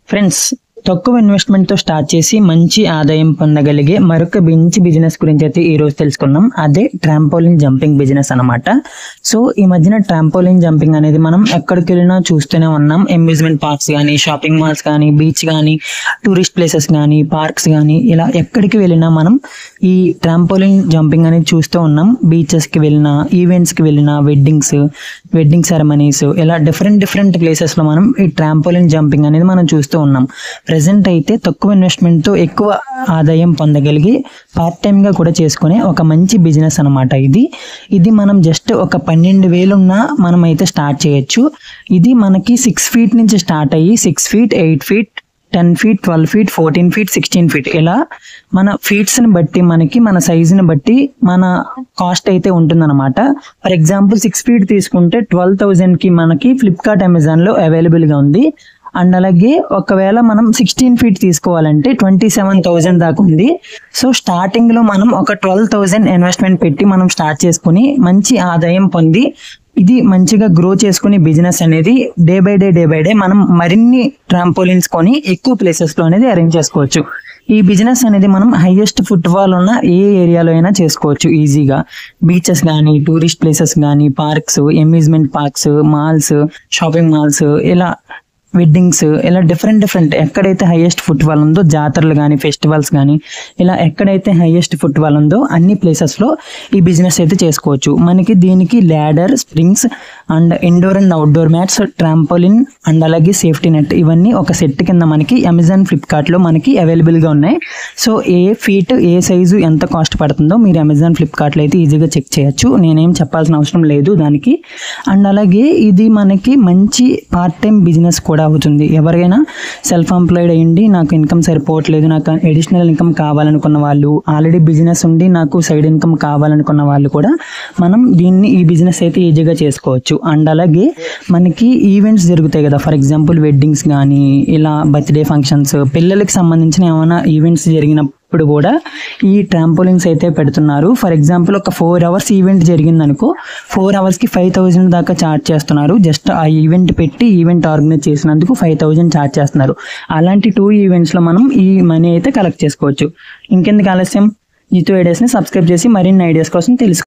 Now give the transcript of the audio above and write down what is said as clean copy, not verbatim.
Friends, తక్కువ investment తో start చేసి మంచి ఆదాయం పొందగలిగే మరొక మంచి బిజినెస్ గురించి అయితే ఈ రోజు తెలుసుకుందాం. అదే ట్రాంపోలిన్ జంపింగ్ బిజినెస్ అన్నమాట. సో ఈ మధ్యన ట్రాంపోలిన్ జంపింగ్ అనేది మనం ఎక్కడికి వెళ్ళినా చూస్తూనే ఉన్నాం. అమ్యూజ్మెంట్ పార్క్స్ కానీ, షాపింగ్ మాల్స్ కానీ, బీచ్ కానీ, టూరిస్ట్ ప్లేసెస్ కానీ, పార్క్స్ కానీ, ఇలా ఎక్కడికి వెళ్ళినా మనం ఈ ట్రాంపోలిన్ జంపింగ్ అనేది చూస్తూ ఉన్నాం. బీచెస్ కి వెళ్ళినా, ఈవెంట్స్ కి వెళ్ళినా, వెడ్డింగ్ సెరమనీస్, ఇలా డిఫరెంట్ ప్లేసెస్ లో మనం ఈ ట్రాంపోలిన్ జంపింగ్ అనేది మనం చూస్తూ ఉన్నాం. ప్రెసెంట్ అయితే తక్కువ ఇన్వెస్ట్మెంట్ తో ఎక్కువ ఆదాయం పొందగలిగి పార్ట్ టైం గా కూడా చేసుకునే ఒక మంచి బిజినెస్ అనమాట. ఇది మనం జస్ట్ ఒక 12,000 ఉన్నా మనం అయితే స్టార్ట్ చేయొచ్చు. ఇది మనకి 6 feet నుంచి స్టార్ట్ అయ్యి 6 feet, 8 feet, 10 feet, 12 feet, 14 feet, 16 feet ఇలా మన ఫీట్స్ ని బట్టి మనకి మన సైజుని బట్టి మన కాస్ట్ అయితే ఉంటుందన్నమాట. ఫర్ ఎగ్జాంపుల్ 6 feet తీసుకుంటే 12,000 కి మనకి ఫ్లిప్కార్ట్, అమెజాన్ లో అవైలబుల్ గా ఉంది. అండ్ అలాగే ఒకవేళ మనం 16 feet తీసుకోవాలంటే 27,000 దాకా ఉంది. సో స్టార్టింగ్ లో మనం ఒక 12,000 ఇన్వెస్ట్మెంట్ పెట్టి మనం స్టార్ట్ చేసుకుని మంచి ఆదాయం పొంది ఇది మంచిగా గ్రో చేసుకునే బిజినెస్ అనేది డే బై డే మనం మరిన్ని ట్రాంపోలిన్స్ కొని ఎక్కువ ప్లేసెస్ లో అనేది అరేంజ్ చేసుకోవచ్చు. ఈ బిజినెస్ అనేది మనం హైయెస్ట్ ఫుట్ఫాల్ ఉన్న ఏ ఏరియాలో అయినా చేసుకోవచ్చు ఈజీగా. బీచెస్ కానీ, టూరిస్ట్ ప్లేసెస్ కానీ, parks, amusement parks, malls, shopping malls, ఇలా వెడ్డింగ్స్, ఇలా డిఫరెంట్ ఎక్కడైతే హైయెస్ట్ ఫుట్ఫాల్ ఉందో, జాతరలు కానీ, ఫెస్టివల్స్ కానీ, ఇలా ఎక్కడైతే హైయెస్ట్ ఫుట్ఫాల్ ఉందో అన్ని ప్లేసెస్లో ఈ బిజినెస్ అయితే చేసుకోవచ్చు. మనకి దీనికి ladder, springs and indoor and outdoor mats, trampoline and అలాగే సేఫ్టీ నెట్, ఇవన్నీ ఒక సెట్ కింద మనకి అమెజాన్, ఫ్లిప్కార్ట్లో మనకి అవైలబుల్గా ఉన్నాయి. సో ఏ ఫీట్, ఏ సైజు, ఎంత కాస్ట్ పడుతుందో మీరు అమెజాన్, ఫ్లిప్కార్ట్లో అయితే ఈజీగా చెక్ చేయొచ్చు. నేనేం చెప్పాల్సిన అవసరం లేదు దానికి. అండ్ అలాగే ఇది మనకి మంచి పార్ట్ టైం బిజినెస్ కూడా అవుతుంది. ఎవరైనా సెల్ఫ్ ఎంప్లాయిడ్ అయ్యింది, నాకు ఇన్కమ్ సరిపోవట్లేదు, నాకు అడిషనల్ ఇన్కమ్ కావాలనుకున్న వాళ్ళు, ఆల్రెడీ బిజినెస్ ఉండి నాకు సైడ్ ఇన్కమ్ కావాలనుకున్న వాళ్ళు కూడా మనం ఈ బిజినెస్ అయితే ఈజీగా చేసుకోవచ్చు. అండ్ అలాగే మనకి ఈవెంట్స్ జరుగుతాయి కదా, ఫర్ ఎగ్జాంపుల్ వెడ్డింగ్స్ కానీ, ఇలా బర్త్డే ఫంక్షన్స్, పిల్లలకి సంబంధించిన ఏమైనా ఈవెంట్స్ జరిగినప్పుడు కూడా ఈ ట్రాంపోలిన్స్ అయితే పెడుతున్నారు. ఫర్ ఎగ్జాంపుల్ ఒక 4 hours ఈవెంట్ జరిగిందనుకో, 4 hours కి 5,000 దాకా ఛార్జ్ చేస్తున్నారు. జస్ట్ ఆ ఈవెంట్ పెట్టి ఈవెంట్ ఆర్గనైజ్ చేసినందుకు 5,000 ఛార్జ్ చేస్తున్నారు. అలాంటి 2 ఈవెంట్స్ లో మనం ఈ మనీ అయితే కలెక్ట్ చేసుకోవచ్చు. ఇంకెందుకు ఆలస్యం, జితు ఐడియాస్ ని సబ్స్క్రైబ్ చేసి మరిన్ని ఐడియాస్ కోసం తెలుసు.